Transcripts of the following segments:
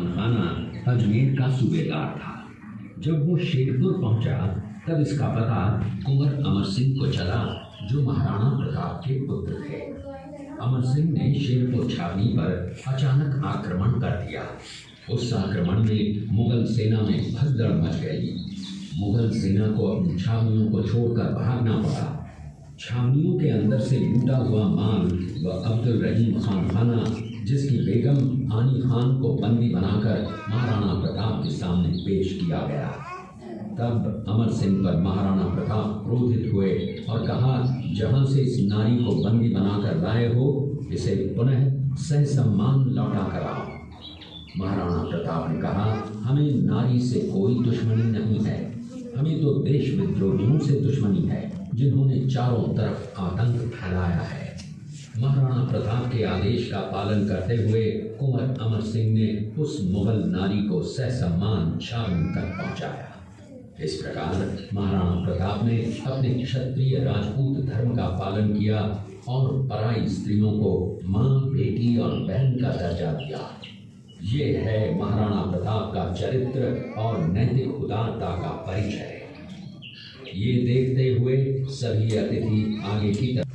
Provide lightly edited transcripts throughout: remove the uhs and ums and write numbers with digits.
खाना अजमेर का सूबेदार था। जब वो शेरपुर पहुंचा तब इसका पता कुंवर अमर सिंह को चला, जो महाराणा प्रताप के पुत्र थे। अमर सिंह ने शेरपुर छावनी पर अचानक आक्रमण कर दिया। उस आक्रमण में मुगल सेना में भगदड़ मच गई। मुगल सेना को अपनी छावनियों को छोड़कर भागना पड़ा। छावनियों के अंदर से लूटा हुआ माल व अब्दुल रहीम खान खाना, जिसकी बेगम आनी खान को बंदी बनाकर महाराणा प्रताप के सामने पेश किया गया। तब अमर सिंह पर महाराणा प्रताप क्रोधित हुए और कहा, जहां से इस नारी को बंदी बनाकर लाए हो, इसे पुनः ससम्मान लौटा कर आओ। महाराणा प्रताप ने कहा, हमें नारी से कोई दुश्मनी नहीं है, हमें तो देश विद्रोहियों से दुश्मनी है, जिन्होंने चारों तरफ आतंक फैलाया है। महाराणा प्रताप के आदेश का पालन करते हुए कुंवर अमर सिंह ने उस मुगल नारी को ससम्मान छावनी तक पहुंचाया। इस प्रकार महाराणा प्रताप ने अपने क्षत्रिय राजपूत धर्म का पालन किया और पराई स्त्रियों को माँ, बेटी और बहन का दर्जा दिया। ये है महाराणा प्रताप का चरित्र और नैतिक उदारता का परिचय। ये देखते हुए सभी अतिथि आगे की तरफ।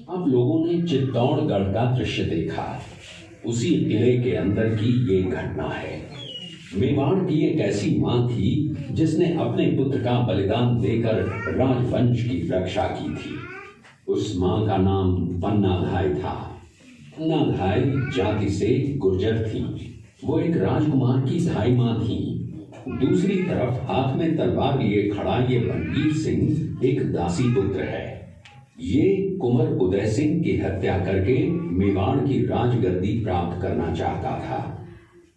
अब लोगों ने चित्तौड़गढ़ का दृश्य देखा। उसी किले के अंदर की ये घटना है। मेवाड़ की एक ऐसी मां थी जिसने अपने पुत्र का बलिदान देकर राजवंश की रक्षा की थी। उस मां का नाम पन्नाधाय था। पन्नाधाय जाति से गुर्जर थी। वो एक राजकुमार की धाई मां थी। दूसरी तरफ हाथ में तलवार लिए खड़ा ये बनवीर सिंह एक दासी पुत्र है। ये कुंवर उदय सिंह की हत्या करके मेवाड़ की राजगद्दी प्राप्त करना चाहता था।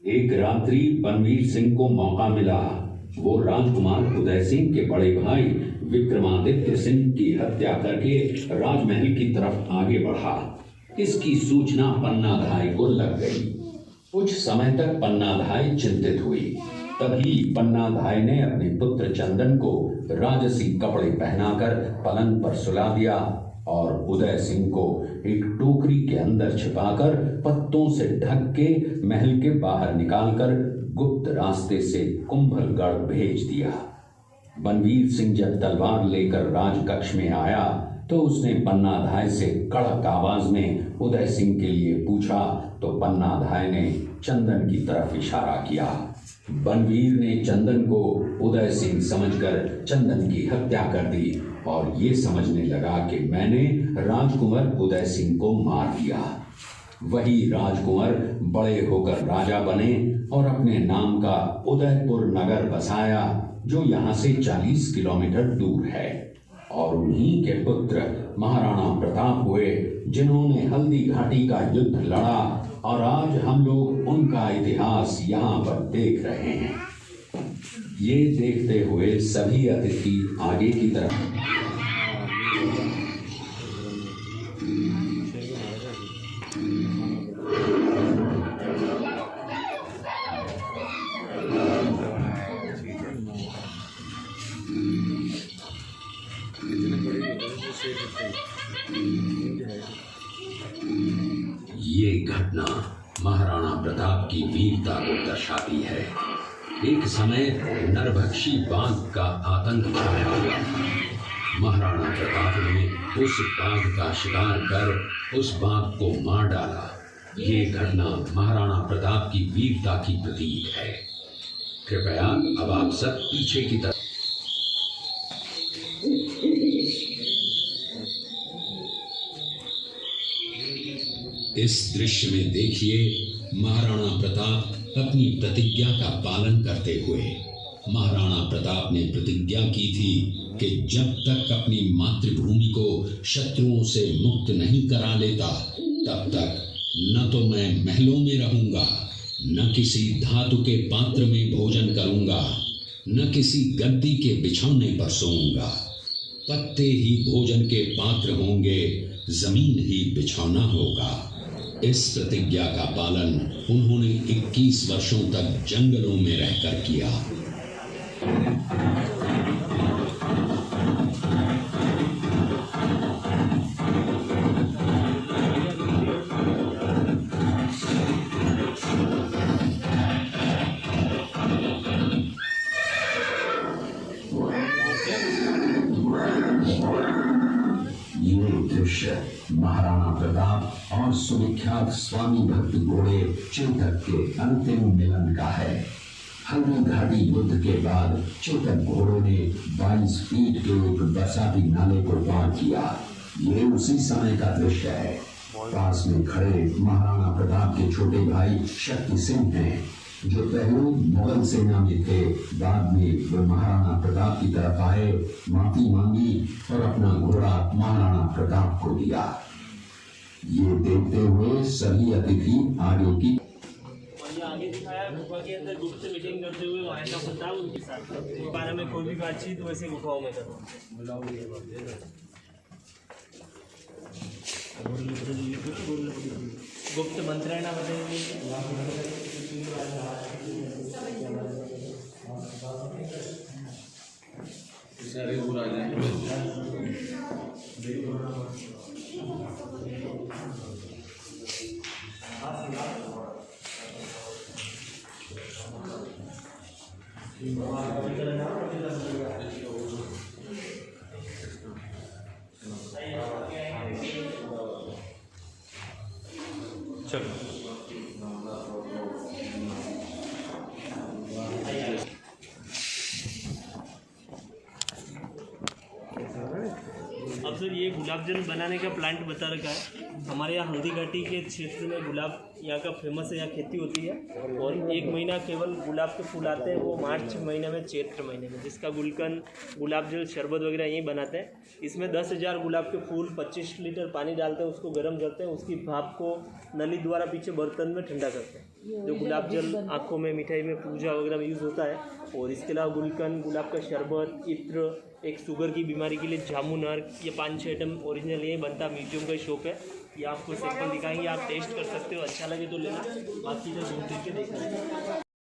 एक रात्रि बनवीर सिंह को मौका मिला। वो राजकुमार उदय सिंह के बड़े भाई विक्रमादित्य सिंह की हत्या करके राजमहल की तरफ आगे बढ़ा। इसकी सूचना पन्नाधाय को लग गई। कुछ समय तक पन्नाधाय चिंतित हुई। तभी पन्नाधाय ने अपने पुत्र चंदन को राजसी कपड़े पहनाकर पलंग पर सुला दिया और उदय सिंह को एक टोकरी के अंदर छिपाकर पत्तों से ढक के महल के बाहर निकालकर गुप्त रास्ते से कुंभलगढ़ भेज दिया। बनवीर सिंह जब तलवार लेकर राजकक्ष में आया तो उसने पन्नाधाय से कड़क आवाज में उदय सिंह के लिए पूछा, तो पन्नाधाय ने चंदन की तरफ इशारा किया। बनवीर ने चंदन को उदय सिंह समझकर चंदन की हत्या कर दी और ये समझने लगा कि मैंने राजकुंवर उदय सिंह को मार दिया। वही राजकुंवर बड़े होकर राजा बने और अपने नाम का उदयपुर नगर बसाया, जो यहाँ से 40 किलोमीटर दूर है। और उन्हीं के पुत्र महाराणा प्रताप हुए, जिन्होंने हल्दी घाटी का युद्ध लड़ा और आज हम लोग उनका इतिहास यहाँ पर देख रहे हैं। ये देखते हुए सभी अतिथि आगे की तरफ। ये घटना महाराणा प्रताप की वीरता को दर्शाती है। एक समय नरभक्षी बाघ का आतंक छाया हुआ था। महाराणा प्रताप ने उस बाघ का शिकार कर उस बाघ को मार डाला। ये घटना महाराणा प्रताप की वीरता की प्रतीक है। कृपया अब आप सब पीछे की तरफ। इस दृश्य में देखिए महाराणा प्रताप अपनी प्रतिज्ञा का पालन करते हुए। महाराणा प्रताप ने प्रतिज्ञा की थी कि जब तक अपनी मातृभूमि को शत्रुओं से मुक्त नहीं करा लेता, तब तक न तो मैं महलों में रहूंगा, न किसी धातु के पात्र में भोजन करूंगा, न किसी गद्दी के बिछौने पर सोऊंगा। पत्ते ही भोजन के पात्र होंगे, जमीन ही बिछौना होगा। इस प्रतिज्ञा का पालन उन्होंने 21 वर्षों तक जंगलों में रहकर किया। दृश्य महाराणा प्रताप और सुविख्यात स्वामी भक्त घोड़े चेतक के अंतिम मिलन का है। हल्दी घाटी युद्ध के बाद चेतक घोड़ों ने 22 फीट के एक बरसाती नाले को पार किया। ये उसी समय का दृश्य है। पास में खड़े महाराणा प्रताप के छोटे भाई शक्ति सिंह हैं, जो पहले मुगल सेना में थे। बाद में वे महाराणा प्रताप की तरफ आए, माफी मांगी और अपना घोड़ा महाराणा प्रताप को दिया। ये देखते हुए सभी अतिथि आगे की आगे दिखाया गुफा के अंदर गुप्त मीटिंग करते हुए वहाँ का प्रताप उनके साथ बारे में कोई भी बातचीत वैसे गुफाओं में करो। गुप्त मंत्रणा बताएंगे। अब सर ये गुलाब जल बनाने का प्लांट बता रखा है। हमारे यहाँ हल्दी घाटी के क्षेत्र में गुलाब यहाँ का फेमस है, यहाँ खेती होती है और एक महीना केवल गुलाब के फूल आते हैं, वो मार्च महीने में, चैत्र महीने में, जिसका गुलकंद गुलाब जल शरबत वगैरह यहीं बनाते हैं। इसमें 10,000 गुलाब के फूल 25 लीटर पानी डालते हैं, उसको गर्म करते हैं, उसकी भाप को नली द्वारा पीछे बर्तन में ठंडा करते हैं। जो गुलाब जल आँखों में, मिठाई में, पूजा वगैरह में यूज़ होता है। और इसके अलावा गुलकंद, गुलाब का शरबत, इत्र, एक शुगर की बीमारी के लिए जामुन अर्क, ये 5-6 आइटम ओरिजिनल यही बनता है। म्यूजियम का शॉप है, ये आपको सैंपल दिखाएंगे, आप टेस्ट कर सकते हो, अच्छा लगे तो लेना, बाकी तो घूम फिर के देखना।